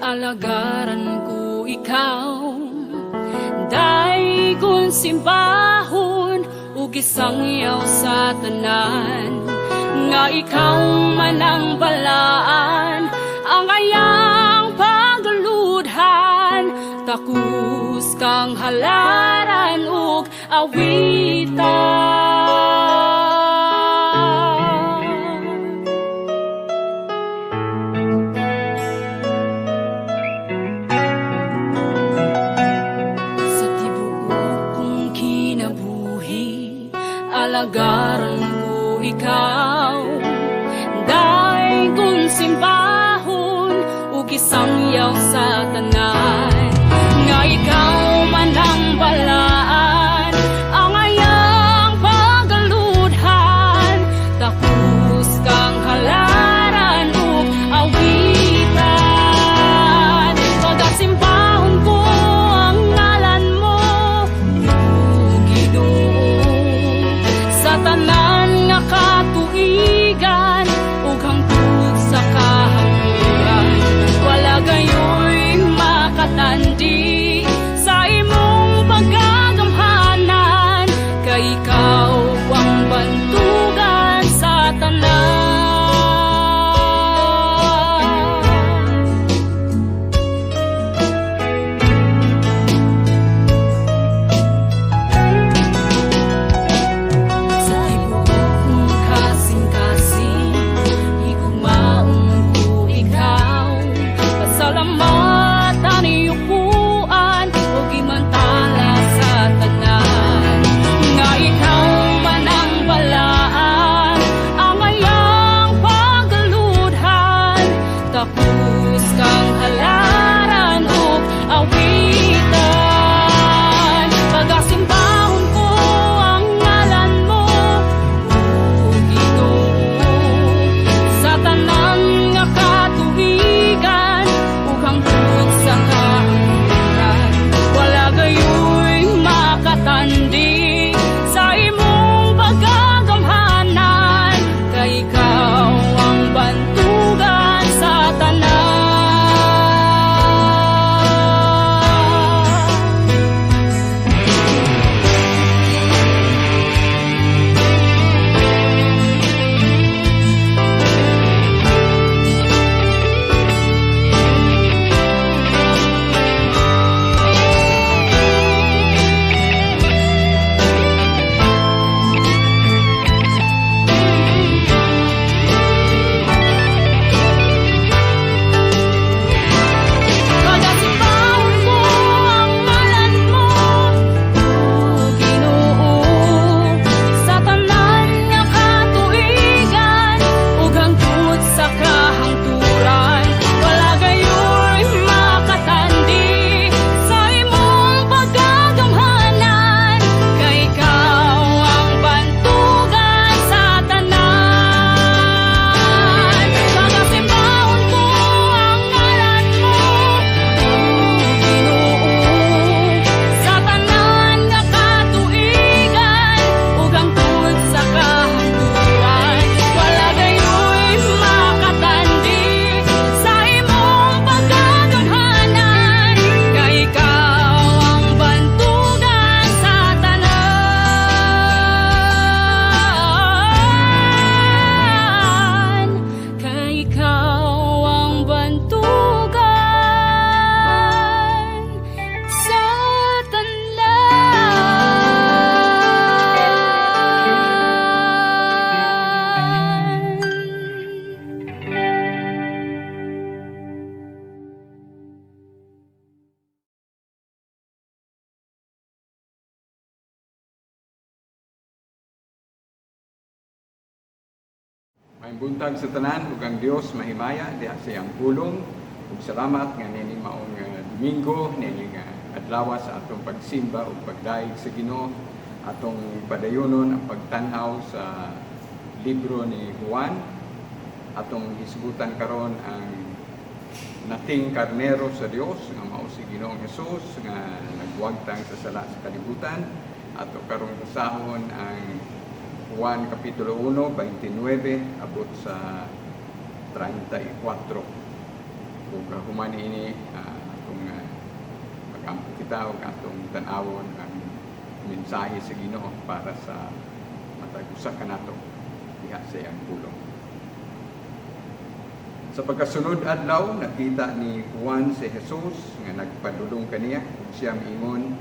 alagaran ko ikaw, daygon simbahon ug gisangyaw sa tanan, nga ikaw man ang balaan, ang ayang pagluludhan, takus kang halaran ug awitan. Alagaran ko ikaw, daygon simbahon ug gisangyaw sa tanan, nga ikaw man ang balaan, ang ayang pagaludhan, takus kang halaran ug awitan. Pagasimbahon ko ang ngalan mo, tanan nga katuigan ug hangtod sa kahangturan, wala gayoy makatandi sa imong pagagamhanan, kay ikaw ang bantugan sa tanan. May buntag sa tanan ug ang Dios mahimaya diha sa iyang pulong ug salamat nga nini maong Domingo nini nga adlaw sa atong pagsimba ug pagdaig sa Ginoo, atong padayonon ang pagtan-aw sa libro ni Juan, atong hisgutan karon ang nating karnero sa Dios nga mao si Ginoong Hesus nga nagwagtang sa sala sa kalibutan, ato karong basahon ang Juan Kapitulo 1, 29, abot sa 34. ug human ini atong magampo kita ug atong tan-awon ang mensahe sa Ginoo para sa matag usa kanato diha sa iyang pulong. Sa pagkasunod adlaw, nakita ni Juan si Jesus nga nagpadulong kaniya ug siya miingon,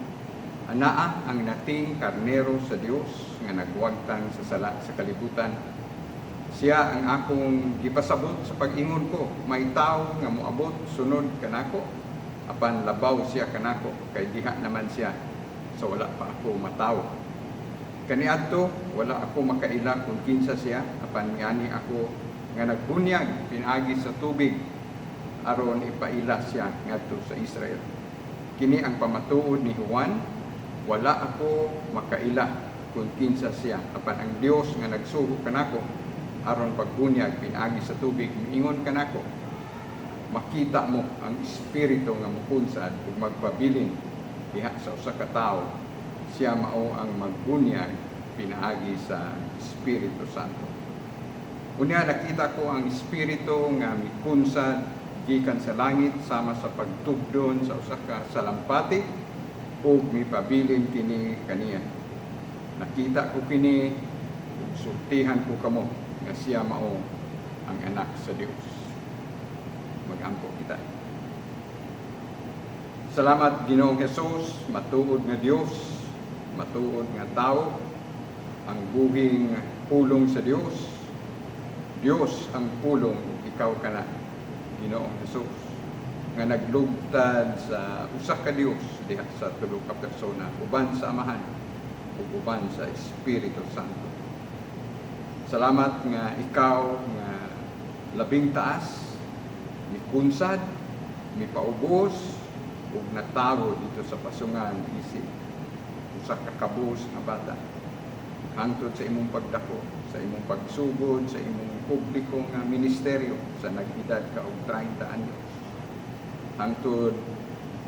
"Anaa ang nating karnero sa Dios nga nagwagtang sa sala sa kalibutan. Siya ang akong gipasabot sa pag-ingon ko, may tawo nga moabot sunod kanako, apan labaw siya kanako kay diha naman siya so wala pa ako matawo. Kaniadto wala ako makaila kung kinsa siya, apan ngani ako nga nagbunyag pinaagi sa tubig aron ipaila siya ngadto sa Israel. Kini ang pamatuod ni Juan, wala ako makaila kung kinsa siya, apan ang Dios nga nagsugo kanako aron pagbunyag pinaagi sa tubig miingon kanako, makita mo ang espiritu nga mopunsad ug magpabilin diha sa usa ka tawo, siya mao ang magbunyag pinaagi sa Espiritu Santo. Unya nakita ko ang espiritu nga mipunsad gikan sa langit sama sa pagtugdon sa usa ka salampati ug mipabilin kini kaniya. Nakita ko kini ug sultihan ko kamo nga siya mao ang anak sa Dios. Magampo kita. Salamat Ginoong Hesus, matuod nga Dios, matuod nga tao, ang buhing pulong sa Dios. Dios ang pulong, ikaw ka na, Ginoong Hesus, nga naglugtad sa usa ka Dios diha sa tulo ka persona, uban sa Amahan ug uban sa Espiritu Santo. Salamat nga ikaw nga labing taas, mipunsad, mipaubos ug natawo dito sa pasungan isip usa ka kabus nga bata. Hangtod sa imong pagdako, sa imong pagsugod, sa imong publiko nga ministeryo sa nag-edad ka og 30 anyos. Hangtod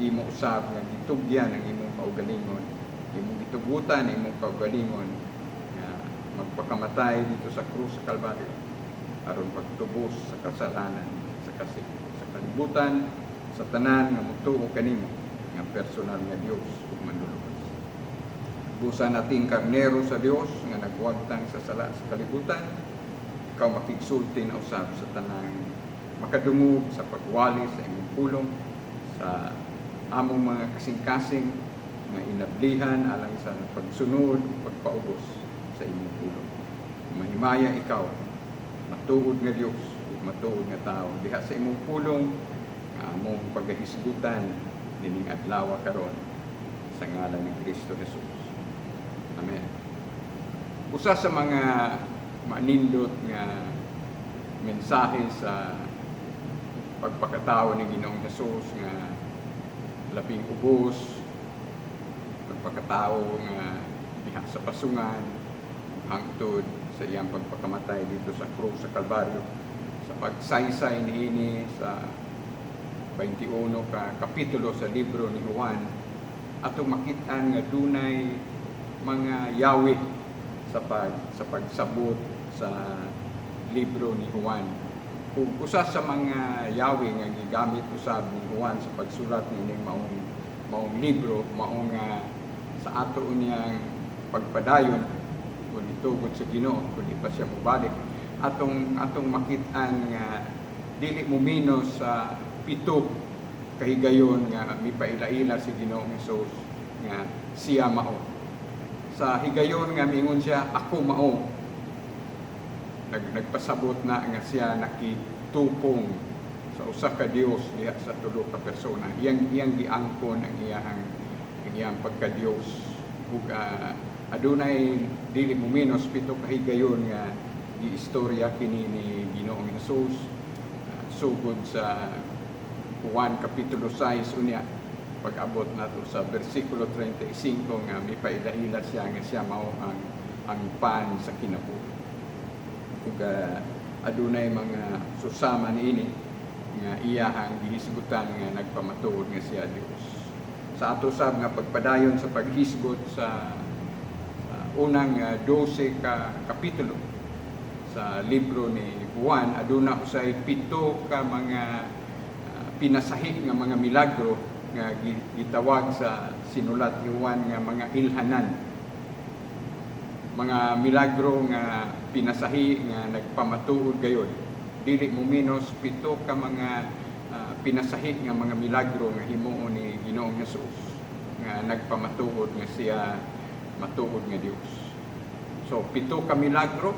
imo usab nga gitugyan ang imong kaugalingon, imong gitugutan ang imong kaugalingon nga magpakamatay dito sa krus sa Kalbaryo aron pagtubos sa kasalanan sa kalibutan sa tanan nga motuo kanimo nga personal nga Dios ug manlulubos. Busa nating karnero sa Dios nga nagwagtang sa sala sa kalibutan, ikaw makigsulti na usab sa tanang makadungog sa pagwali sa imong pulong, sa among mga kasing-kasing nga inablihan alang sa pagsunod ug pagpaubos sa imong pulong. Mahimaya ikaw, matuod nga Dios ug matuod nga tao diha sa imong pulong nga among pagahisgutan dining adlaw karon sa ngalan ni Kristo Jesus. Amen. Usa sa mga manindot nga mensahe sa pagpakatao ni Ginoong Hesus nga labing ubos, pagpakatao nga diha sa pasungan hangtod sa iyang pagpakamatay dito sa krus sa Kalbaryo, sa pagsaysay niini sa 21 ka kapitulo sa libro ni Juan, atong makit-an nga dunay mga yawi sa pagsabot sa libro ni Juan. Ug usa sa mga yawi nga gigamit usab ni Juan sa pagsulat nining maong libro mao nga sa ato niyang pagpadayon kung itugod sa Ginoo kung di pa siya mobalik, atong makit-an nga dili muminos sa pito kahigayon nga mipaila-ila si Ginoong Hesus nga siya mao. Sa higayon nga mingon siya, ako mao. Nagpasabot na nga siya nakitupong sa usa ka Dios diha sa tulo ka persona. Iyang giangkon ang iyang pagka-Dios. Ug adunay dili muminos pito ka higayon nga giistorya kini ni Ginoong Hesus sugod sa Juan kapitulo 6 unya. Pag-abot nato sa versikulo 35 nga mipaila-ila siya nga siya mao ang pan sa kinabuhi. Ug adunay mga susama niini nga iyahang gihisgutan nga nagpamatuod nga siya Dios. Sa ato sab nga pagpadayon sa paghisgot sa unang 12 ka kapitulo sa libro ni Juan, aduna usay 7 ka mga pinasahi nga mga milagro nga gitawag sa sinulat ni Juan nga mga ilhanan. Mga milagro nga pinasahi nga nagpamatuod gayud. Dili mo minus 7 ka mga pinasahi nga mga milagro nga himuon ni Ginoong Hesus nga nagpamatuod nga siya matuod nga Dios. So 7 ka milagro,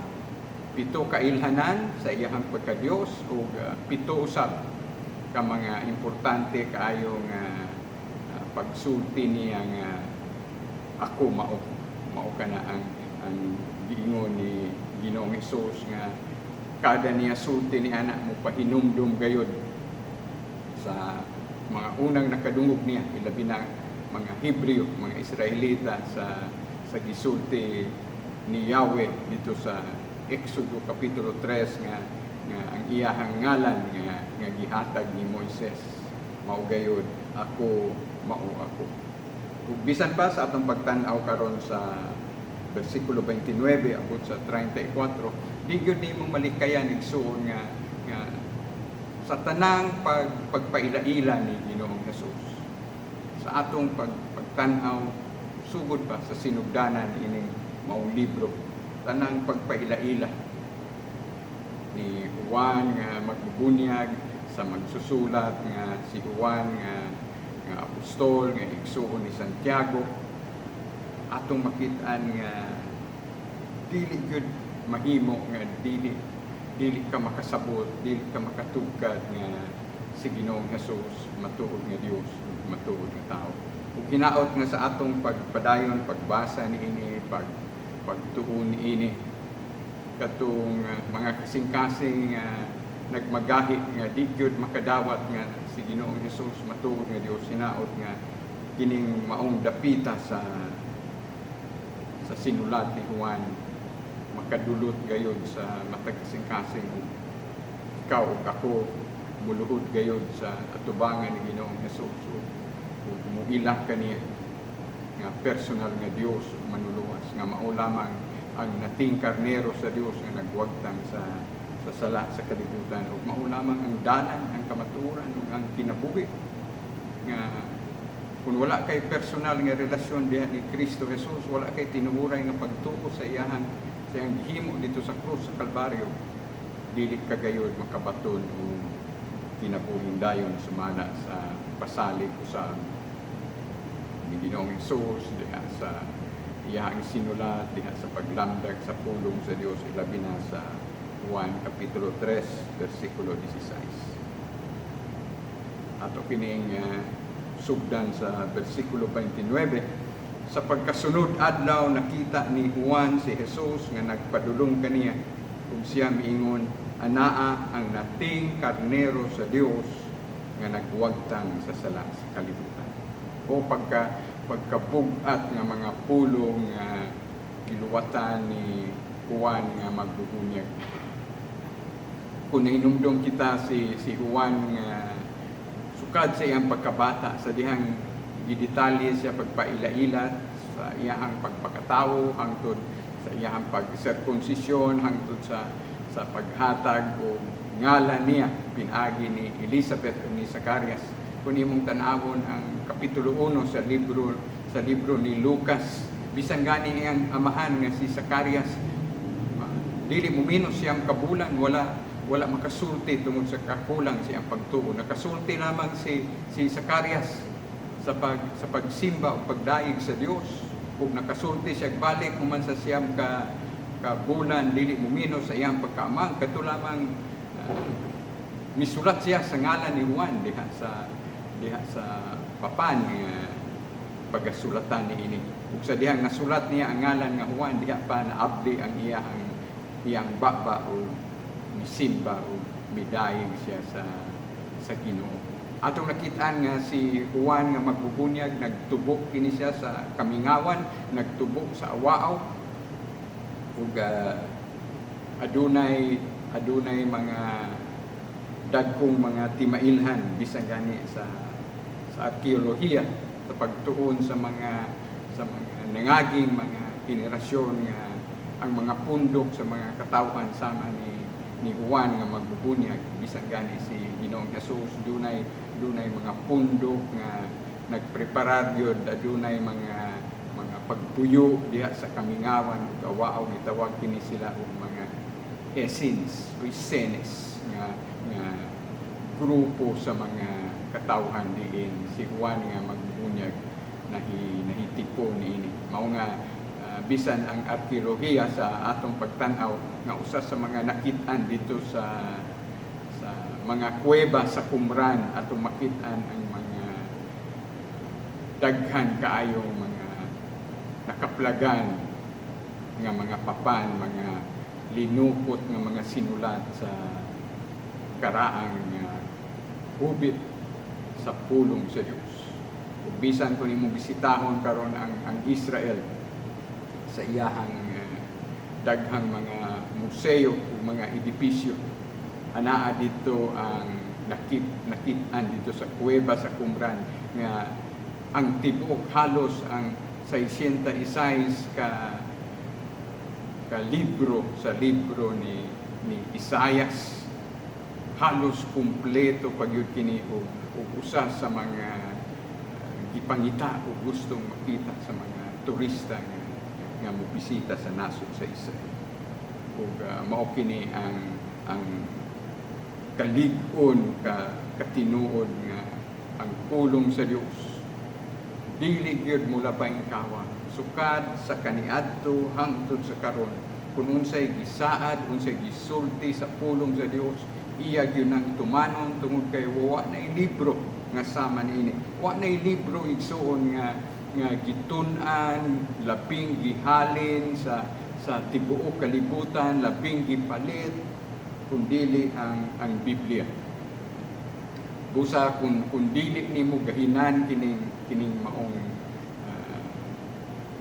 7 ka ilhanan sa iyang pagka-Dios ug 7 usab ka mga importante kaayo nga pagsulti niya nga ako mao kana ang giingon ni Ginoong Hesus nga kada niya sulti ni anak mo pahinumdum gayud sa mga unang nakadungog niya, ilabi na mga Hebreo, mga Israelita sa gisulti ni Yahweh dito sa Exodo Kapitulo 3 nga ang iyahang ngalan nga gihatag ni Moises mao gayud ako mao ako. Ug bisan pa sa atong pagtan-aw karon sa bersikulo 29 abot sa 34, di gyud nimo malikayan igsuon nga sa tanang pagpaila-ila ni Ginoong Hesus sa atong pagtan-aw sugod pa sa sinugdanan ining maong libro, tanang pagpaila-ila ni Juan nga magbubunyag sa magsusulat nga si Juan nga apostol nga igsuon ni Santiago, atong makitaan nga dili gyud mahimo nga dili ka makasabot, dili ka makatugkad nga si Ginoong Hesus matuod nga Dios, matuod nga tao. Ug hinaot nga sa atong pagpadayon, pagbasa niini, pagtuon niini katong mga kasing-kasing nagmagahi nga di gyud makadawat nga si Ginoong Hesus matuod nga Dios, hinaot nga kining maong dapita sa sinulat ni Juan makadulot gayod sa matag kasing-kasing ikaw ug ako muluhod gayod sa atubangan ni Ginoong Hesus ug muilah kaniya nga personal nga Dios manuluwas nga mao lamang ang nating karnero sa Dios nga nagwagtang sa sala sa kalibutan ug mao lamang ang dalan, ang kamatuoran ug ang kinabuhi nga kung wala kay personal nga relasyon diha ni Kristo Jesus, wala kay tinuhuray nga pagtuo sa iyang gihimo dito sa krus sa Kalbaryo, dili kagayod makabaton o kinabuhing dayon sumala sa pasalig usab ni Ginoong Hesus diha sa iyang sinulat diha sa paglamdag sa pulong sa Dios, ilabi na sa Juan Kapitulo 3 versikulo 16. Ato kining sugdan sa versikulo 29, sa pagkasunod adlaw nakita ni Juan si Jesus nga nagpadulong kaniya ug siya miingon, anaa ang nating karnero sa Dios nga nagwagtang sa sala sa kalibutan. O pagkabugat nga mga pulong nga giluwatan ni Juan nga magbubunyag. Kung nahinumdum kita si Juan nga sukad sa iyang pagkabata, sa dihang gidetalye siya pagpaila-ila sa iyang pagpakatawo hangtod sa iyang pag-circumcision hangtod sa paghatag o ngalan niya pinagi ni Elizabeth o ni Zacarias. Kung imong tan-awon ang kapitulo 1 sa libro ni Lucas, bisan gani iyang amahan nga si Zacarias, dili mo minus siyang kabulan, wala makasulti tungod sa kakulang siyang pagtuo. Nakasulti lamang si Zacarias sa pagsimba o pagdaig sa Dios, ug nakasulti siya balik human sa siyam ka bulan, dili mo minus sa iyang pagkaamang kadto lamang misulat siya sa ngalan ni Juan diha sa papan nga pagasulatan niini. Ug sa dihang nasulat niya ang ngalan nga Juan, diha pa naabli ang iyang baba o misimba o midaig siya sa Ginoo. Atong nakitaan nga si Juan nga magbubunyag, nagtubok kini siya sa kamingawan, nagtubok sa awaaw, ug adunay mga dagkong mga timailhan bisan gani sa arkeolohiya, sa pagtuon sa mga nangaging mga henerasyon nga ang mga pundok sa mga katawhan sama ni Juan nga magbubunyag bisan gani si Ginoong Hesus dunay mga pundok nga nagpreparar gyud, dunay mga pagpuyo diha sa kamingawan ug awaaw gitawag kini sila og mga essence o essenes nga grupo sa mga katawhan diin. Si Juan nga magbubunyag nahitipon niini mao nga bisan ang arkeolohiya sa atong pagtan-aw nga usa sa mga nakit-an dito sa mga kuweba sa Qumran atong makit-an ang mga daghan kaayong mga nakaplagan nga mga papan, mga linukot nga mga sinulat sa karaang hubit sa pulong sa Dios. Ug bisan kung imong bisitahon karon ang Israel sa iyahang daghang mga museo o mga edipisyo, anaa dito ang nakit-an dito sa kuweba sa Qumran nga ang tibuok halos ang 606 ka libro sa libro ni Isaias halos kumpleto pagyud kini og usa sa mga gipangita o gustong makita sa mga turista nga mobisita sa nasod sa Israel. Ug mao kini ang kalig-on katinuod nga ang pulong sa Dios dili gyud mula paingkawa sukad sa kaniadto hangtod sa karon kun unsay gisaad unsay gisulti sa pulong sa Dios iya gyud nang tumanon tungod kay wa na libro nga sama niini wa na libro igsuon nga gitun-an labing gihalin sa tibuok kalibutan labing gipalit kundili ang Biblia. Busa kung dili nimo gahinan kining maong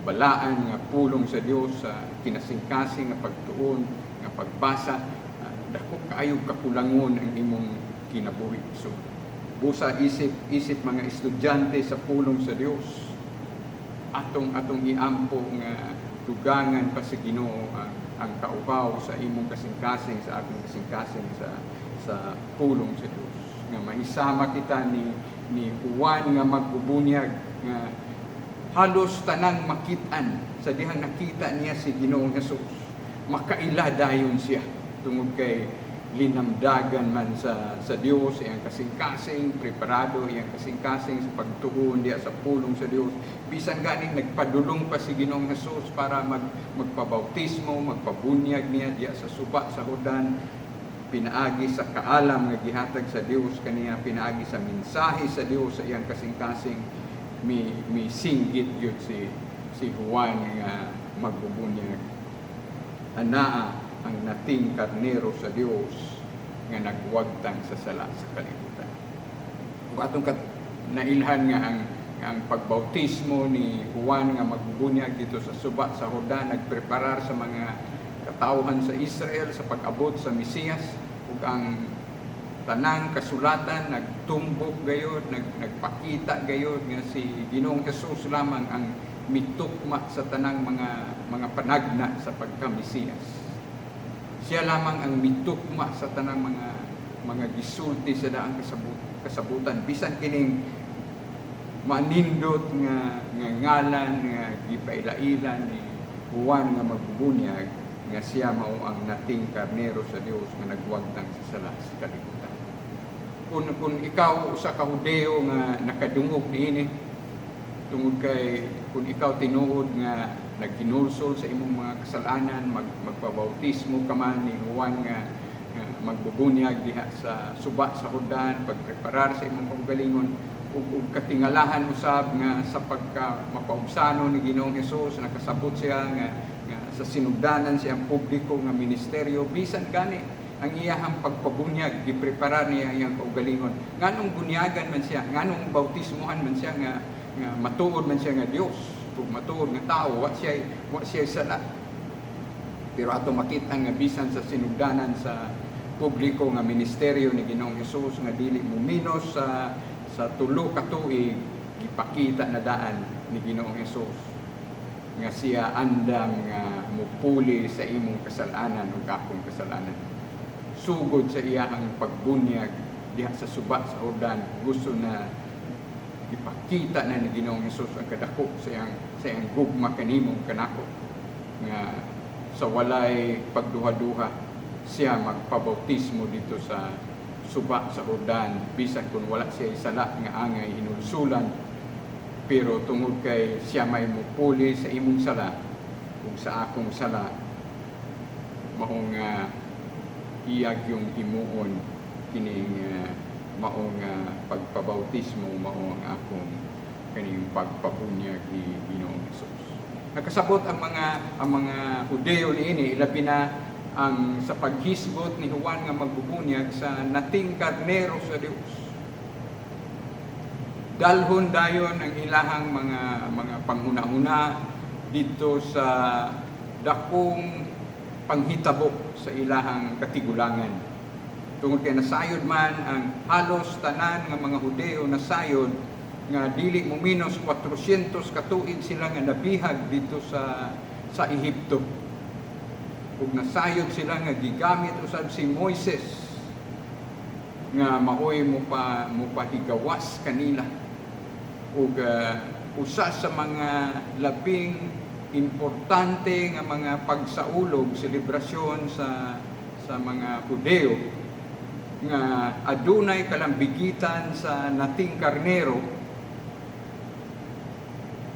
balaan nga pulong sa Dios sa kinasingkasing nga pagtuon nga pagbasa, dako kaayog kakulangon ang imong kinabuhi. So busa isip mga estudyante sa pulong sa Dios atong iampo nga dugangan pa sa Ginoo ang kaubaw sa imong kasingkasing sa atong kasingkasing sa pulong sa Dios nga mahisama kita ni Juan nga magbubunyag nga halos tanang makit-an sa dihang nakita niya si Ginoong Hesus makaila dayon siya tungod kay linamdagan man sa Dios iyang kasingkasing preparado iyang kasingkasing sa pagtuon diya sa pulong sa Dios bisan ganing nagpadulong pa si Ginoong Hesus para magpabautismo magpabunyag niya diya sa suba sa Jordan pinaagi sa kaalam nga gihatag sa Dios kaniya pinaagi sa mensahe sa Dios sa iyang kasing-kasing mi singgit gyud si Juan nga magbubunyag anaa ang nating karnero sa Dios nga nagwagtang sa sala sa kalibutan. Ug atong nailhan nga ang pagbautismo ni Juan nga magbubunyag dito sa suba sa Jordan nagpreparar sa mga katawhan sa Israel sa pag-abot sa Mesiyas ug ang tanang kasulatan nagtumbok gayud nagpakita gayud nga si Ginoong Hesus lamang ang mitukma sa tanang mga panagna sa pagka-Mesiyas. Siya lamang ang mitukma sa tanang mga gisulti sa daang kasabutan bisan kining manindot nga ngalan nga gipailailan ni Juan nga magbubunyag nga siya mao ang nating karnero sa Dios nga nagwagtang sa sala sa kalibutan. Kung ikaw usa ka Hudeo nga nakadungog niini tungod kay kung ikaw tinuod nga nagkinulsol sa imong mga kasalanan magpabautismo ka man ni Juan nga magbubunyag diha sa suba sa Jordan pagpreparar sa imong kaugalingon ug katingalahan usab nga sa pagka mapaubsano ni Ginoong Hesus nakasabot siya nga sa sinugdanan siyang publiko nga ministeryo bisan gani ang iyahang pagpabunyag gipreparar niya iyang kaugalingon nganong bunyagan man siya nganong bautismohan man siya nga matuod man siya nga Dios ug matuod nga tao wa siya sala pero ato makita nga bisan sa sinugdanan sa publiko nga ministeryo ni Ginoong Hesus nga dili muminos sa tulo ka tuig gipakita na daan ni Ginoong Hesus nga siya andam nga mupuli sa imong kasalanan o akong kasalanan. sugod sa iyang pagbunyag diha sa suba sa Jordan, gusto na ipakita na ni Ginoong Hesus ang kadako sa iyang gugma kanimong kanako nga sa walay pagduha-duha siya magpabautismo dito sa suba sa Jordan, bisan kung wala siya isala nga angay hinulsulan, pero tungod kay siya may mupuli sa imong sala ug sa akong sala, maong iyag yung himuon kining maong pagpabautismo, maong akong kaning pagpabunyag ni Ginoong Hesus. Nakasabot ang mga Hudeo niini, ilabi na ang sa paghisgot ni Juan nga magbubunyag sa nating karnero sa Dios. Dalhon dayon ang ilahang mga panghuna-huna dito sa dakong panghitabo sa ilahang katigulangan. Tungod kay nasayod man ang halos tanan nga mga Hudeo nasayod nga dili mo minus 400 katuig sila nga nabihag dito sa Ehipto. Ug nasayod sila nga gigamit usab si Moises nga maoy mo pahigawas kanila. Ug usa sa mga labing importante nga mga pagsaulog, selebrasyon sa mga Hudeo nga adunay kalambigitan sa nating karnero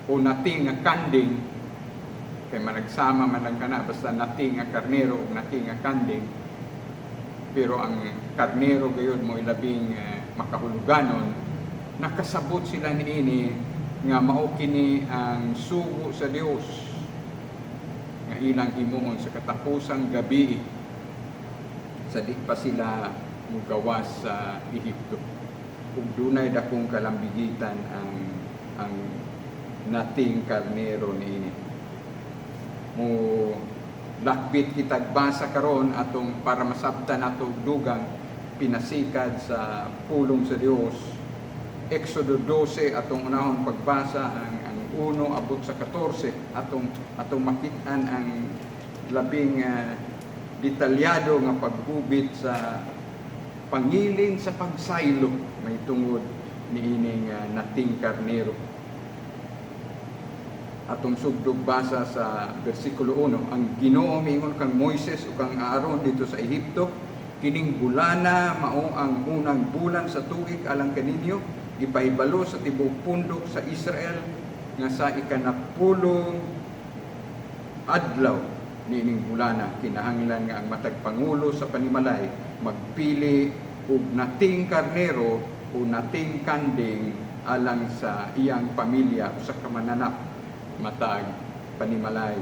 o nating nga kanding, kay managsama man lang kana basta nating nga karnero o nating nga kanding, pero ang karnero gayud mo ilabing makahuluganon. Nakasabot sila niini nga mao kini ang sugo sa Dios nga ilang himuon sa katapusang gabi sa di pa sila mugawas sa Ehipto. Ug dunay dakong kalambigitan ang nating karnero niini. Mo lakbit kitag basa karon atong para masabtan nato dugang pinasikad sa pulong sa Dios. Exodo 12 atong unahon pagbasa ang 1 abot sa 14 atong makit-an ang labing detalyado nga paggubit sa pangilin sa pagsaylo may tungod niining nating karnero. Atong sugdog basa sa bersikulo 1, ang Ginoo miingon kang Moises o kang Aaron dito sa Ehipto, kining bulana mao ang unang bulan sa tuig alang kaninyo, ipahibalo sa tibuok pundok sa Israel nga sa ikanapulong adlaw niining bulana kinahanglan nga ang matag pangulo sa panimalay magpili og nating karnero o nating kanding alang sa iyang pamilya usa ka mananap matag panimalay.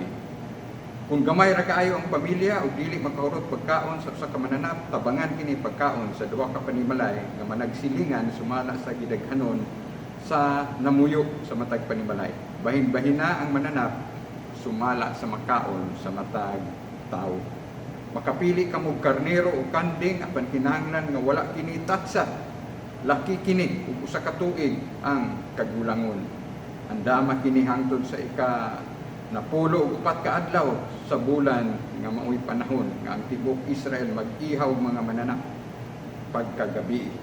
Kung gamay ra kaayo ang pamilya o dili makahurot pagkaon sa usa ka mananap, tabangan kini pagkaon sa duha ka panimalay nga managsilingan sumala sa gidaghanon sa namuyo sa matag panimalay. Bahin-bahina ang mananap sumala sa makaon sa matag tawo. Makapili ka mo karnero o kanding apan kinahanglan nga wala kini tatsa. Laki kini ug usa ka tuig ang kagulangon. Andama kini hangtod sa napulo ug 4 ka adlaw sa bulan nga maoy panahon nga ang tibuok Israel mag-ihaw mga mananap pagkagabi.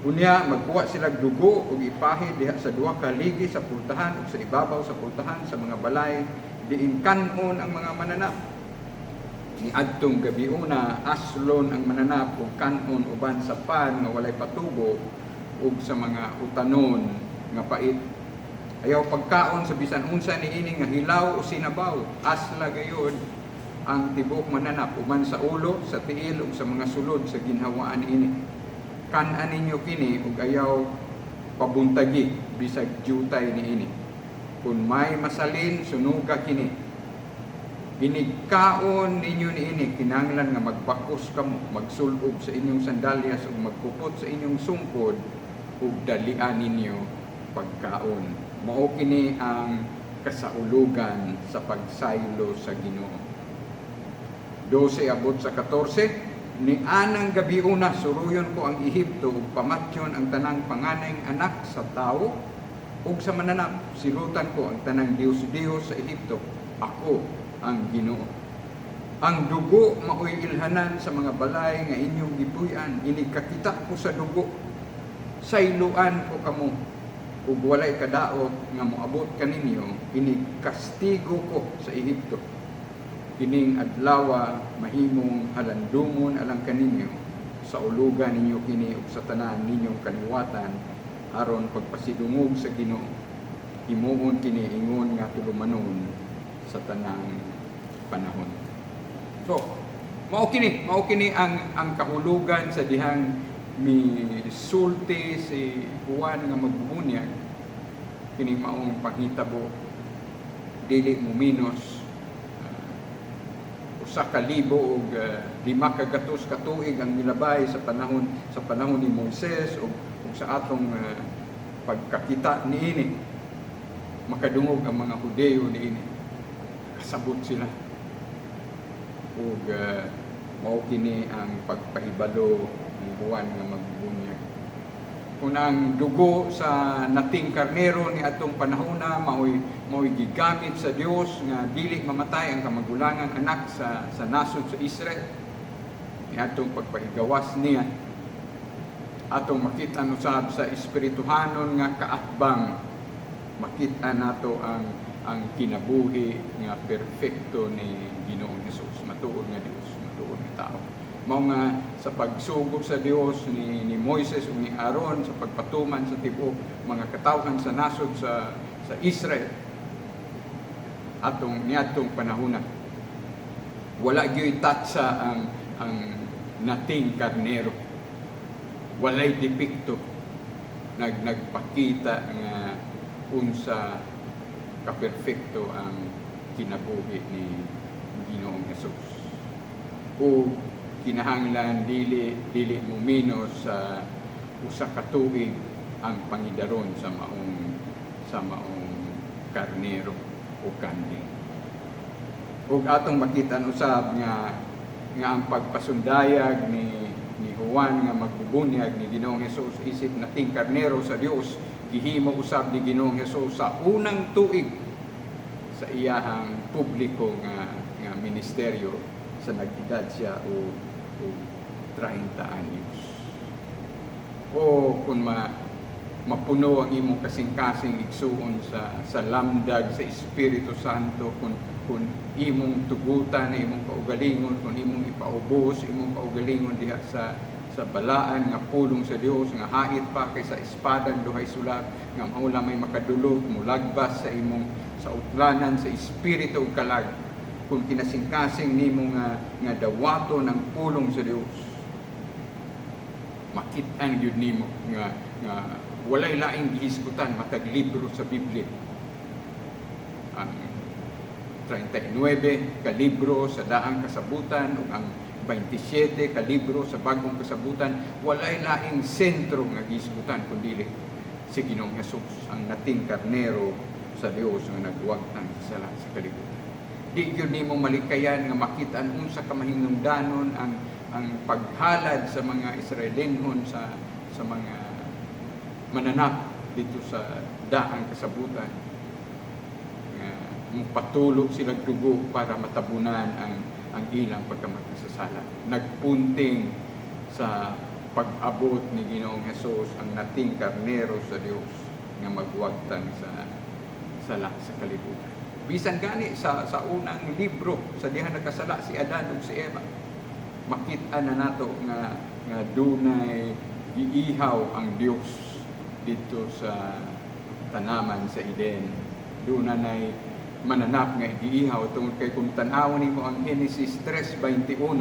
Unya magkuha sila dugo ug ipahid diha sa duha ka ligi sa pultahan ug sa ibabaw sa pultahan sa mga balay diin kanon ang mga mananap. Niadtong gabi una aslon ang mananap ug kanon uban sa pan nga walay patubo ug sa mga utanon nga pait. Ayaw pagkaon sa bisan unsa niini nga hilaw o sinabaw. Asla gayud ang tibuok mananap uban sa ulo, sa tiil ug sa mga sulod sa ginhawaan niini. Kan-an ninyo kini ug ayaw pabuntagi bisag jutay niini. Kung may masalin sunuga kini. Inigkaon ninyo niini kinahanglan nga magbakos kamo, magsulob sa inyong sandalyas ug magkupot sa inyong sungkod ug dalian ninyo pagkaon. Mao kini ang kasaulugan sa pagsaylo sa Ginoo. 12 abot sa 14, ni anang gabi una suruyon ko ang Ehipto ug pamatyon ang tanang panganayng anak sa tawo ug sa mananap. Silutan ko ang tanang Dios-Dios sa Ehipto. Ako ang Ginoo. Ang dugo maoy ilhanan sa mga balay nga inyong gipuy-an, ini kakita ko sa dugo. Sayloan ko kamo ug walay kadaot nga moabot kaninyo, ini kastigo ko sa Ehipto. Kining adlaw mahimong halandumon alang kaninyo sa ulugan ninyo kini ug sa tanan ninyong kaliwatan aron pagpasidungog sa Ginoo. Himuon kini ingon nga tulumanon sa tanang panahon. So, mao kini ang kahulugan sa dihang misulti si Juan nga magbubunyag. Kini maong panghitabo dili mo minos usa ka libo ug 500 ka tuig ang milabay sa panahon ni Moises ug sa atong pagkakita niini. Makadungog ang mga Hudeo niini. Kasabot sila. Ug mao kini ang pagpahibalo ni Juan nga magbubunyag. Kung ang dugo sa nating karnero ni atong panahona maoy gigamit sa Dios nga dili mamatay ang kamagulangang anak sa nasod sa Israel, ni atong pagpahigawas niya, atong makita usab sa espirituhanon nga kaatbang, makita nato ang kinabuhi nga perfecto ni Ginoong Hesus, matuod nga Dios, matuod nga tao. Mao nga sa pagsugod sa Dios ni Moises ug ni Aaron sa pagpatuman sa tibuok mga katawhan sa nasod sa Israel niadtong panahona, wala gyud tatsa ang nating karnero, walay depekto, nagpakita nga unsa kaperfekto ang kinabuhi ni Ginoong Hesus. O kinahanglan dili mo minos sa usa ka tuig ang pangidaron sa maong karnero o kanding. Ug atong makitan usab nga ang pagpasundayag ni Juan nga magbubunyag ni Ginoong Hesus isip nating karnero sa Dios, gihimo usab ni Ginoong Hesus sa unang tuig sa iyahang publiko nga ministeryo sa nag-edad siya o 30 anyos. O kung mapuno ang imong kasing-kasing igsuon sa lamdag sa Espiritu Santo, kung imong tugutan, imong kaugalingon, kung imong ipaubos, imong kaugalingon diha sa balaan nga pulong sa Dios nga hait pa kaysa espadang duhay sulat nga maula may makadulog mulagbas sa utlanan sa espiritu ug kalag, kung kinasing-kasing nimo nga dawato ng pulong sa Dios, makit-an gyud nimo nga walay laing gihisgutan matag libro sa Biblia. Ang 39 ka libro sa daang kasabutan ug ang 27 ka libro sa bagong kasabutan, walay laing sentro nga gihisgutan kundi si Ginoong Hesus, ang nating karnero sa Dios nga nagwagtang sa sala sa kalibutan. Di yun nimo malikayan nga makita unsa ka mahinungdanon ang paghalad sa mga Israelinhon sa mga mananap dito sa daang kasabutan. Patulo silang dugo para matabunan ang ilang pagkamakasasala. Nagpunting sa pag-abot ni Ginoong Hesus ang nating karnero sa Dios nga magwagtang sa sala sa kalibutan. Bisan gani sa unang libro sa diha nagkasala si Adan ug si Eva, makita na nato nga dunay giihaw ang Dios dito sa tanaman sa Eden. Dunay mananap nga giihaw tungod kay kung tan-awon nimo ang Genesis 3:21,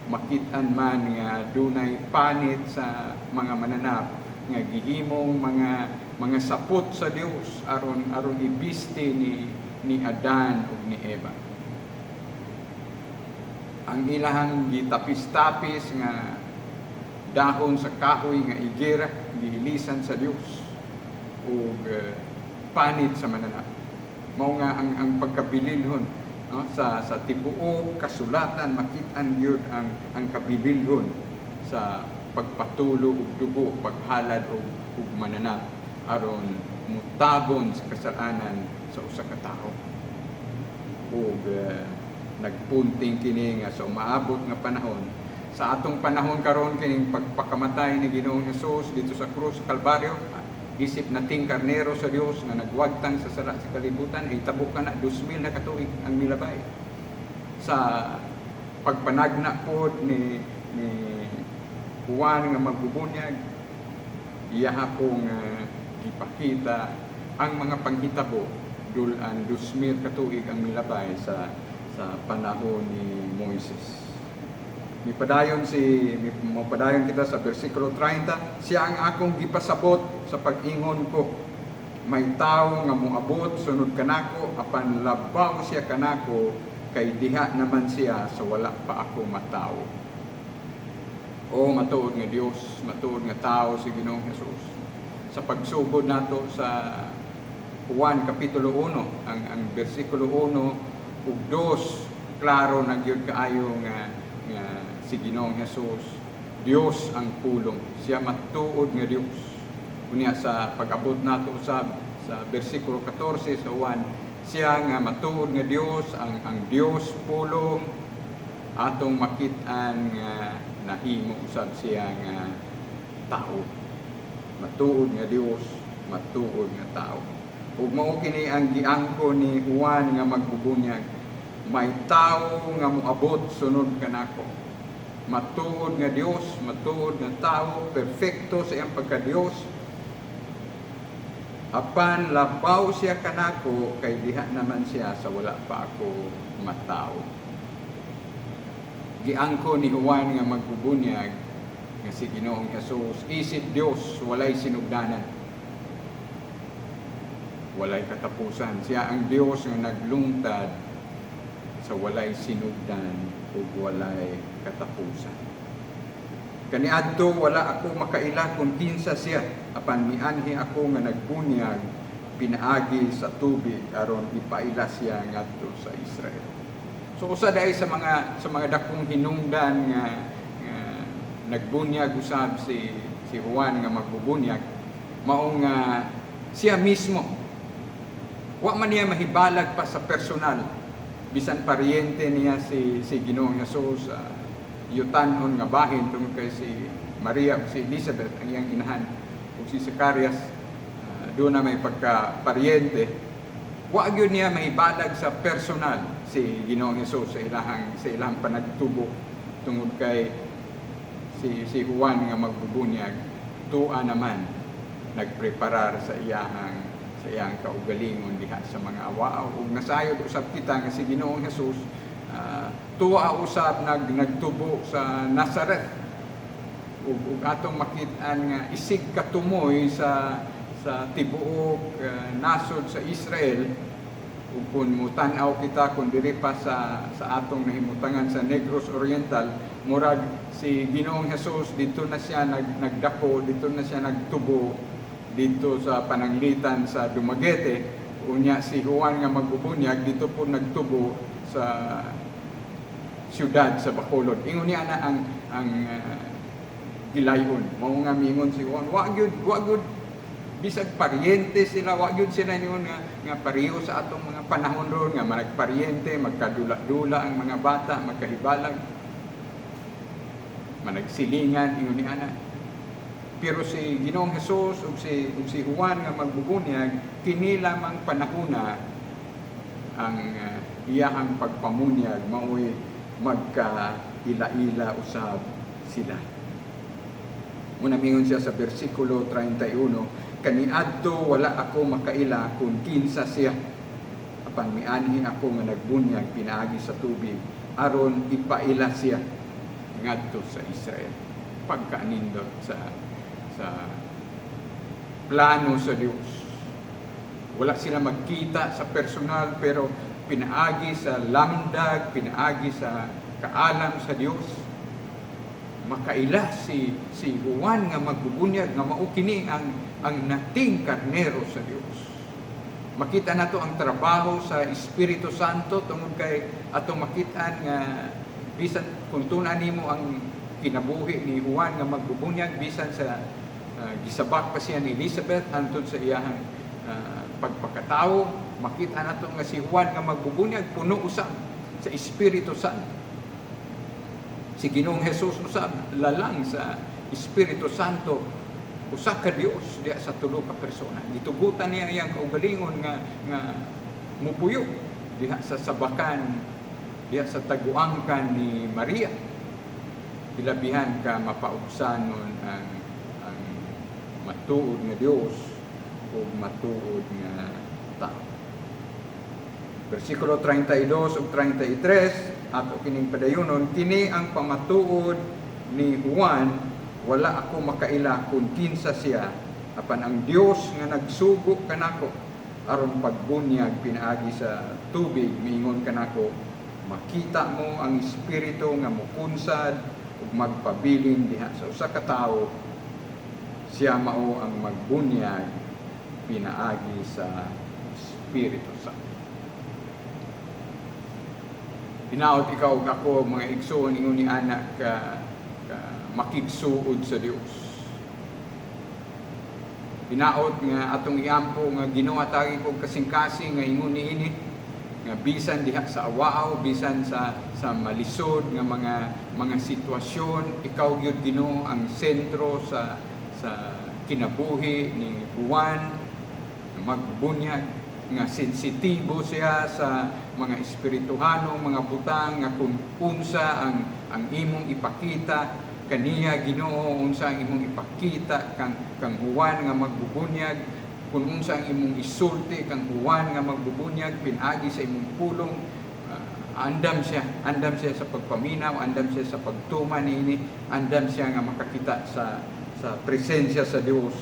makit-an man nga dunay panit sa mga mananap nga gihimong mga sapot sa Dios aron ibiste ni Adan ug ni Eva. Ang ilahang gitapis-tapis nga dahon sa kahoy nga igera gihilisan sa Dios ug panit sa mananap. Mao nga ang pagkabililhon, no? sa tibuok kasulatan makit-an gyud ang kabililhon sa pagpatulo ug dugo, paghalad ug mananap aron mutabon sa kasalanan sa usa ka tawo ug nagpunting kini nga sa umaabot nga panahon. Sa atong panahon karon kining pagpakamatay ni Ginoong Hesus dito sa krus sa Kalbaryo, isip nating karnero sa Dios nga nagwagtang sa sala sa kalibutan, ay tabo ka na 2,000 na katuig ang milabay. Sa pagpanagna po ni Juan nga magbubunyag, iya pong ipakita ang mga panghitabo dulan 2,000 katuig ang milabay sa panahon ni Moises. Mipadayon kita sa bersikulo 30, siya ang akong gipasabot sa pag-ingon ko. May tao nga moabot sunod kanako, apan labaw siya kanako, kay diha naman siya sa wala pa ako matao. O matuod nga Dios, matuod nga tao si Ginoong Hesus. Sa pagsugod nato sa Juan kapitulo 1, ang bersikulo 1 ug 2, klaro na gyud kaayo nga si Ginoong Hesus, Dios ang pulong. Siya matuod nga Dios. Unya sa pag-abot nato sa bersikulo 14 sa 1, siya nga matuod nga Dios, ang Dios pulong, atong makit-an nga nahimo usab siya nga tao. Matuod nga Dios, matuod nga tao. Ug mao kini ang giangko ni Juan nga magbubunyag, may tao nga moabot sunod kanako. Matuod nga Dios, matuod nga tao, perfecto sa iyang pagka-Dios. Apan labaw siya kanako, kay diha naman siya sa wala pa ako matao. Giangko ni Juan nga magbubunyag nga si Ginoong Hesus, isip Dios, walay sinugdanan, walay katapusan. Siya ang Dios nga naglungtad sa walay sinugdan ug walay katapusan. Kaniadto wala ako makaila kung kinsa siya, apan mianhi ako nga nagbunyag pinaagi sa tubig aron ipaila siya ngadto sa Israel. So usa dai sa mga dakong hinungdan nga nagbunyag usab si Juan nga magbubunyag, mao nga siya mismo wa man niya mahibalag pa sa personal, bisan paryente niya si Ginoong Hesus, yutanhon nga bahin tungod kay si Maria ug si Elizabeth ang iyang inahan ug si Zacarias, doon na may pagka-paryente. Wa gyud niya mahibalag sa personal si Ginoong Hesus sa ilahang panagtubo tungod kay si Juan nga magbubunyag, tuwa naman nagpreparar sa iyang kaugalingon diha sa mga awaaw. Ug nasayod usab kita nga si Ginoong Hesus tuwa usab nagtubo sa Nazareth. Ug atong makit-an nga isig katumoy sa tibuok nasod sa Israel. Ug kung mutan-aw kita kung diri pa sa atong nahimutangan sa Negros Oriental, murag si Ginoong Hesus dito na siya nagdako, dito na siya nagtubo dito sa pananglitan sa Dumaguete. Unya si Juan nga magbubunyag dito po nagtubo sa siyudad sa Bacolod. Ingon niya na ang gilayon. Mao nga mingon si Juan, wa gyud bisag paryente sila, wa gyud sila niyon nga pareho sa atong mga panahon ron nga managparyente, magkadula-dula ang mga bata, magkahibalag, managsilingan, ingon niya na. Pero si Ginoong Hesus ug si Juan nga magbubunyag, kini lamang panahona ang iyahang pagpamunyag, mao'y magkaila-ila usab sila. Muna mingon siya sa bersikulo 31, kaniadto wala ako makaila kung kinsa siya, apan mianhi ako nga nagbunyag pinaagi sa tubig aron ipaila siya ngadto sa Israel. Pagkaanindot sa plano sa Dios. Wala sila magkita sa personal, pero pinaagi sa lamdag, pinaagi sa kaalam sa Dios. Makaila si Juan nga magbubunyag nga mao kini ang nating karnero sa Dios. Makita nato ang trabaho sa Espiritu Santo tungod kay atong makitaan nga bisan kung tunan nimo ang kinabuhi ni Juan nga magbubunyag, bisan sa gisabak pa siya ni Elizabeth antod sa iyang pagpakatao, makita nato nga si Juan nga magbubunyag puno usab sa Espiritu Santo. Si Ginoong Hesus usab lalang sa Espiritu Santo, usa ka Dios diya sa tulo ka persona. Gitugutan niya iyang kaugalingon nga mupuyo diha sa sabakan, diha sa taguangkan ni Maria. Ilabihan ka mapaubsanon ang matuod nga Dios o matuod nga tao. Versikulo 32 ug 33 ato kining padayonon, kini ang pamatuod ni Juan, wala ako makaila kung kinsa siya, apan ang Dios nga nagsugo kanako aron pagbunyag pinaagi sa tubig, miingon kanako, makita mo ang espiritu nga mukunsad ug magpabilin diha sa usa ka tawo, siya mao ang magbunyag pinaagi sa Espiritu Santo. Hinaot ikaw ug ako mga igsoon ingon ni anak ka makigsuod sa Dios. Hinaot nga atong iampo nga Ginoo atagi kog kasing-kasing nga ingon niini nga bisan diha sa awaaw, bisan sa malisod nga mga sitwasyon, ikaw gyud Ginoo ang sentro sa kinabuhi ni Juan, magbunyag nga sensitibo siya sa mga espirituhano, mga butang nga kung unsa ang imong ipakita kaniya Ginoo, unsa ang imong ipakita kang Juan nga magbubunyag, kung unsa ang imong isulti kang Juan nga magbubunyag pinaagi sa imong pulong. Andam siya sa pagpaminaw, andam siya sa pagtuman niini, andam siya nga makakita sa presensya sa Dios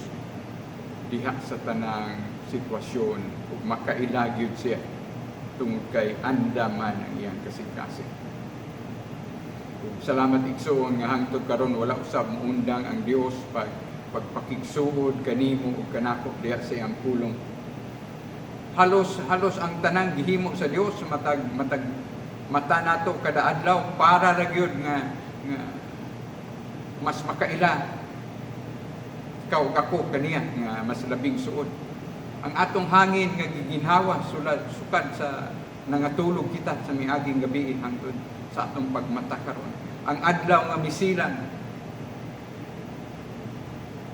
diha sa tanang sitwasyon ug makailagyod siya tungod kay andaman ang iyang kasing-kasing. Salamat igsoon nga hangtod karon wala usab muundang ang Dios pagpakigsuod kanimo ug kanako diha sa iyang pulong. Halos ang tanang gihimo sa Dios matag mata nato kada adlaw para ra gyud nga mas makaila ikaw ako kaniya nga mas labing suod. Ang atong hangin nga giginhawa sukad sa nangatulog kita sa miaging gabi hangtod sa atong pagmata karon. Ang adlaw nga misilan,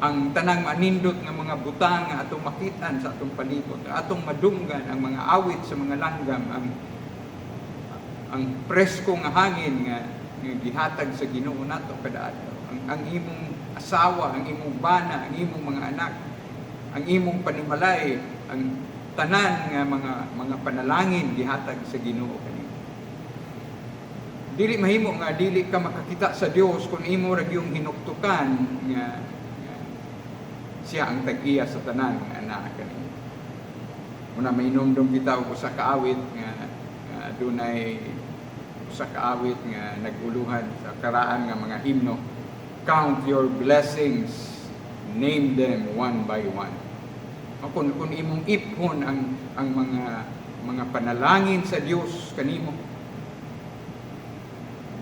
ang tanang manindot nga mga butang nga atong makitan sa atong palibot, atong madunggan ang mga awit sa mga langgam, ang presko nga hangin nga gihatag sa Ginoo nato kada adlaw. Ang imong asawa, ang imong bana, ang imong mga anak, ang imong panimalay, ang tanan nga mga panalangin gihatag sa Ginoo kanimo. Dili mahimo nga dili ka makakita sa Dios kung imo ra gyung hinuktukan nga siya ang tag-iya sa tanan nga anak kanimo. Una mainumdum kita og usa ka awit nga dunay usa ka awit nga naguluhan sa karaan nga mga himno. Count your blessings, name them one by one. Kung imong iphon ang mga panalangin sa Dios kanimo,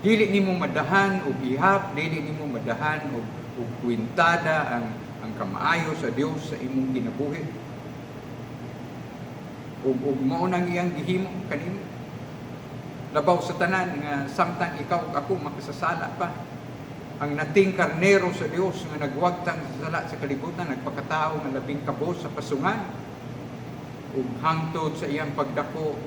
dili nimo madahan og ihap, dili nimo madahan og kwintada ang kamaayo sa Dios sa imong kinabuhi. Ug mao nang iyang gihimo kanimo. Labaw sa tanan nga samtang ikaw ako makasasala pa. Ang nating karnero sa Dios nga nagwagtang sa sala sa kalibutan, nagpakatao nga labing kabos sa pasungan ug hangtod sa iyang pagdako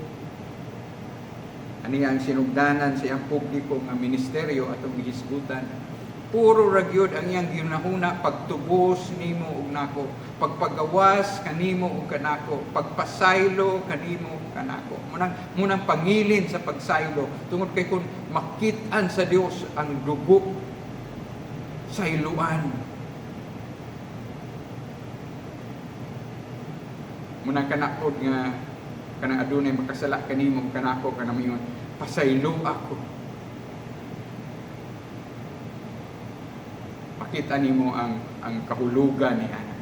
ani ang sinugdanan sa iyang publiko nga ministeryo atong gihisgutan. Puro ra gyud ang iyang ginahuna pagtubos nimo ug nako, pagpagawas kanimo ug kanako, pagpasaylo kanimo kanako. Munang pangilin sa pagsaylo tungod kay kun makit-an sa Dios ang dugo sayluan. Munang kanakod nga kanang adunay makasala kanimo kanako kanamiyon, pasaylo ako. Makita nimo ang kahulugan ni ana.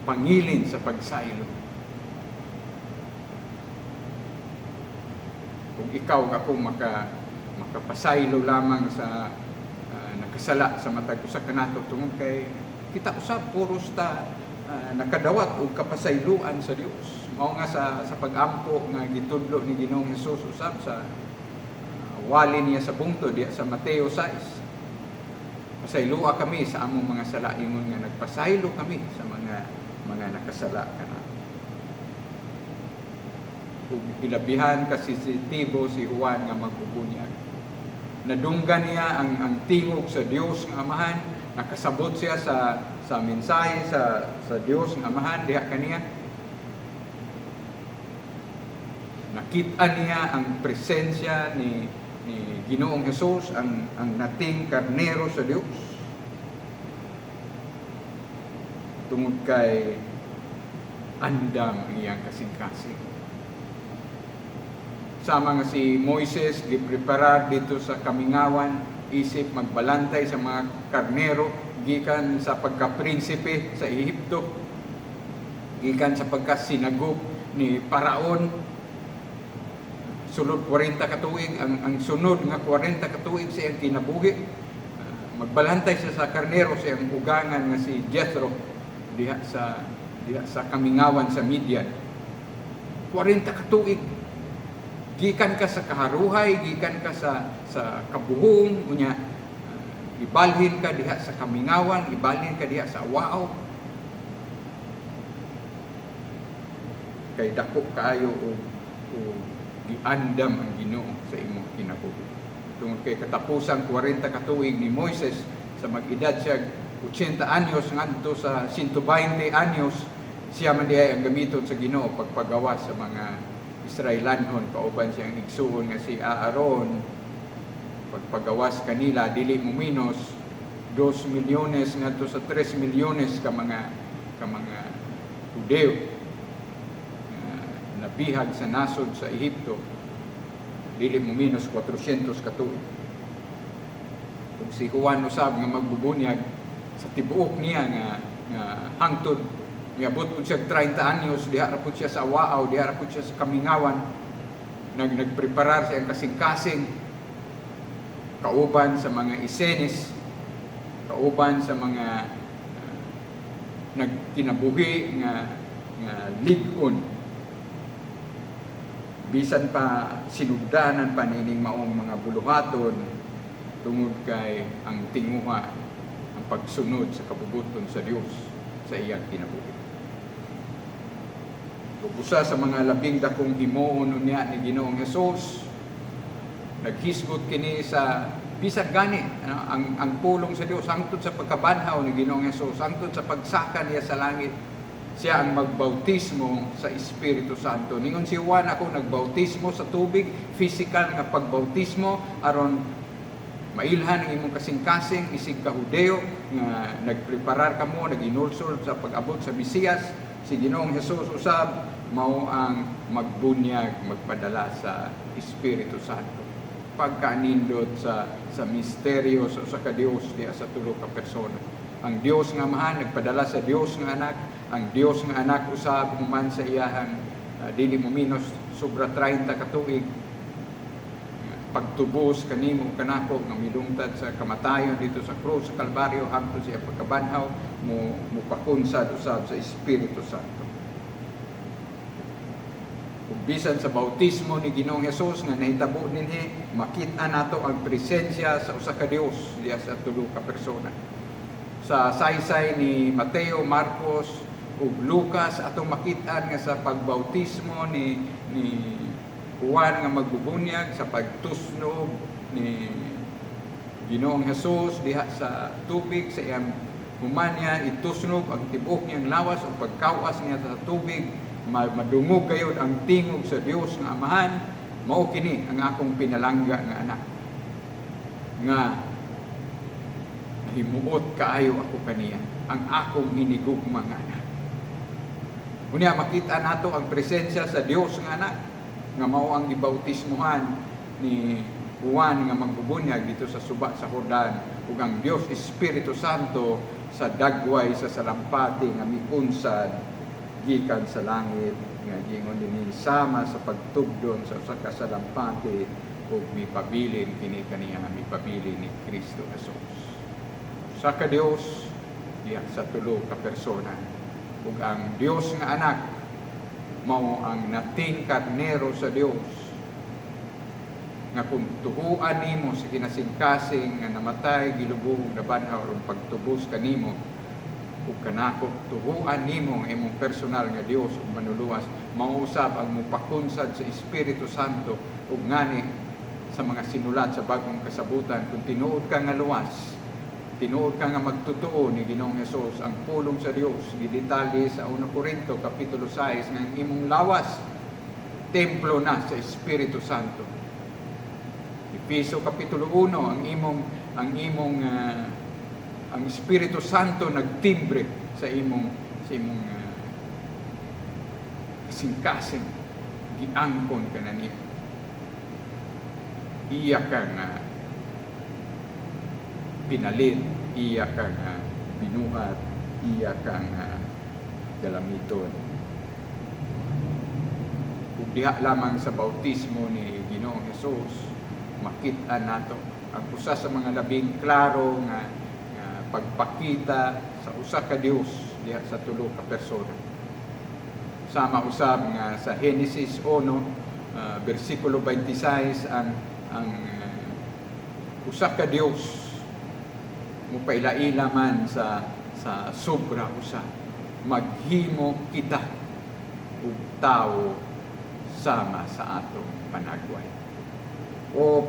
Pangilin sa pagsaylo. Kung ikaw ako makapasaylo lamang sa nakasala sa matag usa kanato tungod kay kita usab puros ta nakadawat og kapasayloan sa Dios. Mao nga sa pagampo nga gitudlo ni Ginoong Hesus usab sa wali niya sa bungto diya sa Mateo 6. Pasayloa kami sa among mga sala, ingon nga nagpasaylo kami sa mga nakasala kana. Ug ilabihan ka sensitibo si Juan nga magbubunyag. Nadunggan niya ang tingog sa Dios nga Amahan, nakasabot siya sa mensahe sa Dios nga Amahan diha kaniya. Nakita niya ang presensya ni Ginoong Hesus, ang nating karnero sa Dios. Tungod kay andam ang iyang kasing-kasing. Sama nga si Moises, gipreparar dito sa kamingawan, isip magbalantay sa mga karnero, gikan sa pagka-prinsipe sa Ehipto, gikan sa pagka-sinagop ni Paraon, sulod 40 katuig, ang sunod nga 40 katuig sa iyang kinabuhi, magbalantay siya sa karnero sa iyang ugangan nga si Jethro diha sa kamingawan sa Midian. 40 katuig, gikan ka sa kaharuhay, gikan ka sa kabuhong, unya ibalhin ka diha sa kamingawan, ibalhin ka diha sa awao. Kay dako kaayo o giandam ang Ginoo sa imong kinabuhi. Tungod kay katapusang 40 katuig ni Moises, sa mag-edad siya 80 anyos ngadto sa 120 anyos, siya man diay ang gamiton sa Ginoo pagpagawa sa mga Israelanhon, kauban siyang igsuon nga si Aaron. Pagpagawas kanila dili mo minos 2 milyones ngadto sa 3 milyones ka mga Hudeo nabihag sa nasod sa Ehipto, dili mo minus 400 katuig. Kung si Juan usab nga magbubunyag sa tibuok niya nga hangtod niabot po siya 30 anyos, diha ra po siya sa awaaw, diha ra po siya sa kamingawan, nagpreparar siya ang kasing-kasing, kauban sa mga isenes, kauban sa mga nagkinabuhi nga ligon. Bisan pa sinugdanan pa nining maong mga buluhaton tungod kay ang tinguha, ang pagsunod sa kabubuton sa Dios sa iyang kinabuhi. Usa sa mga labing dakong himuon niya ni Ginoong Hesus, naghisgot kini sa bisag gani ang pulong sa Dios hangtod sa pagkabanhaw ni Ginoong Hesus, hangtod sa pagsaka niya sa langit. Siya ang magbautismo sa Espiritu Santo. Ningon si Juan, ako nagbautismo sa tubig, physical nga pagbautismo, aron mailhan ang imong kasing-kasing, isig ka Hudeo, nga nagpreparar ka mo, naginulsol sa pag-abot sa Mesiyas. Si Ginoong Hesus usab, mao ang magbunyag, magpadala sa Espiritu Santo. Pagkaanindot sa misteryo sa ka-Dios diya sa tulo ka persona. Ang Dios nga Amahan nagpadala sa Dios nga Anak, ang Dios nga Anak usab human sa iyahang dili mo minos sobra 30 katuig pagtubos kanimo kanako nga milungtad sa kamatayon dito sa krus sa Kalbaryo hangtod sa pagkabanhaw mo pakunsad usab sa Espiritu Santo. Ug bisan sa bautismo ni Ginoong Hesus nga nahitabo dinhi, makita nato ang presensya sa usa ka Dios diya sa tulo ka persona. Sa saysay ni Mateo, Marcos ug Lucas atong makit-an nga sa pagbautismo ni Juan nga magbubunyag, sa pagtusnog ni Ginoong Hesus diha sa tubig sa iyang humanya, itusnog ang tibuok niyang lawas o pagkawas niya sa tubig, madungog gayud ang tingog sa Dios nga Amahan. Mao kini ang akong pinalangga nga anak, nga himuot kaayo ako kaniya, ang akong hinigugma nga anak. Unya makita nato ang presensya sa Dios nga anak, nga mao ang gibautismohan ni Juan nga magbubunyag dito sa suba sa Jordan, ug ang Dios Espiritu Santo sa dagway sa salampati nga miunsad gikan sa langit, nga gingon dinhi sama sa pagtugdon sa usa ka salampati ug mipabilin kini kaniya nga mipabilin ni Kristo Jesus. Sa ka Dios diha sa tulo ka persona, ug ang Dios nga anak mao ang nating karnero sa Dios nga kung tuhuan nimo sa kinasingkasing nga namatay gilubong nabanhaw aron pagtubos kanimo ug kanako tuhuan nimo ang imong personal nga Dios ug manuluwas, mauusab ang mupakunsad sa Espiritu Santo ug ngani sa mga sinulat sa bagong kasabutan. Kung tinuod ka nga luwas, tinuod ka nga magtotoo ni Ginoong Hesus, ang pulong sa Dios gidetalye sa 1 Corinto kapitulo 6 nga ang imong lawas templo na sa Espiritu Santo. Efeso kapitulo 1 ang Espiritu Santo nagtimbre sa imong singkasing giangkon ka na niya. Iya kang pinalit, iya kang binuhat, iya kang galamiton. Ug diha lamang sa bautismo ni Ginoong Hesus makit-an nato ang usa sa mga labing klaro nga pagpakita sa usa ka Dios diha sa tulo ka persona. Sama usab nga sa Genesis 1 bersikulo 26 ang usa ka Dios mupaila-ila man sa sobra usa maghimo kita ug tawo sama sa atong panagway. O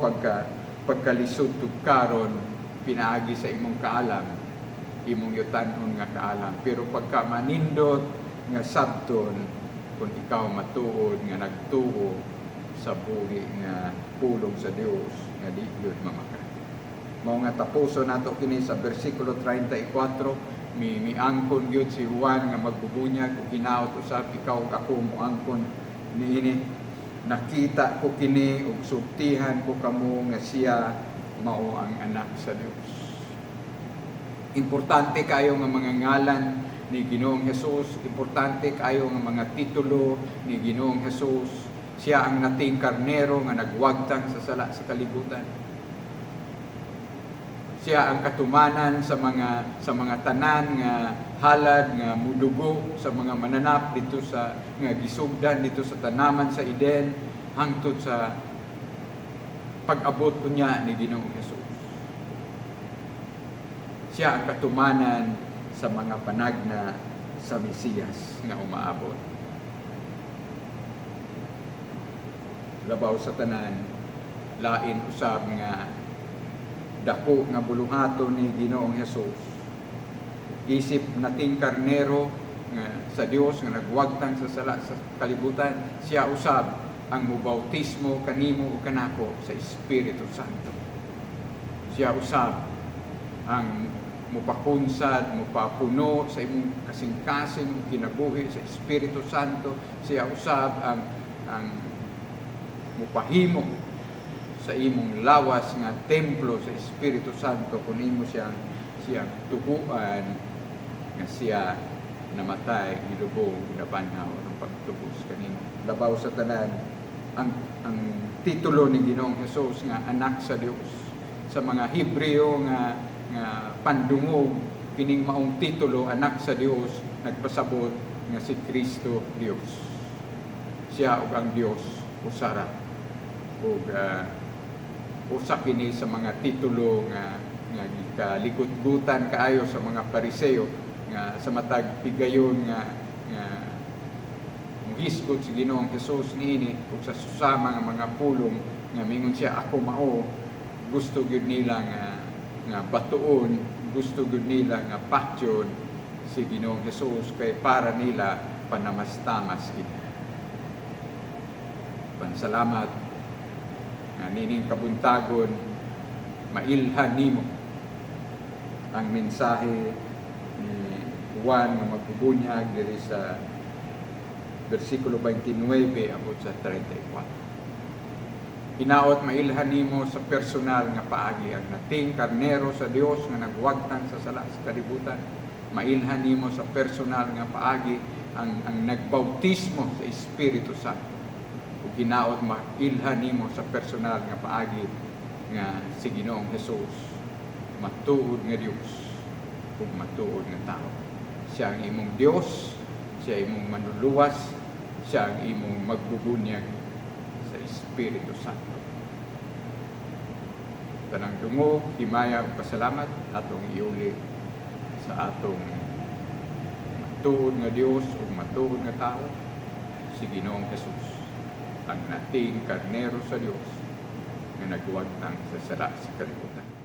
pagkalisod ug karon pinaagi sa imong kaalam, imong yutan-on nga kaalam, pero pagka manindot nga sabton kung ikaw matuod nga nagtuo sa buhi nga pulong sa Dios nga di gyud mamakay. Mao nga tapuso nato kini sa bersikulo 34, miangkon gyud si Juan nga magbubunyag ug hinaut usab ikaw ug ako moangkon niini. Nakita ko kini ug sultihan ko kamo nga siya mao ang anak sa Dios. Importante kayo nga mga ngalan ni Ginoong Hesus, importante kayo nga mga titulo ni Ginoong Hesus. Siya ang nating karnero nga nagwagtang sa sala sa kalibutan. Siya ang katumanan sa mga tanan nga halad nga mudugo sa mga mananap dito sa nga gisugdan dito sa tanaman sa Eden hangtod sa pag-abot niya ni Ginoong Hesus. Siya ang katumanan sa mga panagna sa Mesiyas nga umaabot. Labaw sa tanan, lain usab nga dako nga buluhaton ni Ginoong Hesus. Isip nating karnero nga sa Dios nga nagwagtang sa sala sa kalibutan, siya usab ang mubautismo kanimo ug kanako sa Espiritu Santo. Siya usab ang mupakunsad, mupapuno sa imong kasing-kasing kinabuhi sa Espiritu Santo. Siya usab ang mupahimo sa imong lawas nga templo sa Espiritu Santo kung imo siyang tuhuan nga siya namatay gilubong nabanhaw ng pagtubos kanimo. Labaw sa tanan ang titulo ni Ginoong Hesus nga anak sa Dios. Sa mga Hebreo nga pandungog kining maong titulo anak sa Dios nagpasabot nga si Kristo Dios. Siya ug ang Dios usara ug usa kini sa mga titulo nga gikalikot-gutan kaayo sa mga Pariseo nga sa matag pigayon nga muhisgot si Ginoong Hesus niini ug sa susama nga mga pulong nga mingon siya ako mao, gusto gyud nila nga batuon, gusto gyud nila nga patyon si Ginoong Hesus kay para nila panamastamas kita. Pansalamat nga nining kabuntagon mailhan nimo ang mensahe ni Juan nga magbubunyag diri sa bersikulo 29 abot sa 34. Hinaot mailhan nimo sa personal nga paagi ang nating karnero sa Dios nga nagwagtang sa sala sa kalibutan. Mailhan nimo sa personal nga paagi ang nagbautismo sa Espiritu Santo. Ug hinaot mailhan nimo sa personal nga paagi nga si Ginoong Hesus matuod nga Dios ug matuod nga tao. Siya ang imong Dios, siya imong manluluwas, siya ang imong magbubunyag sa Espiritu Santo. Tanang dungo, himaya ug pasalamat atong iuli sa atong matuod nga Dios ug matuod nga tao, si Ginoong Jesus, ang nating karnero sa Dios nga nagwagtang sa sala sa kalibutan.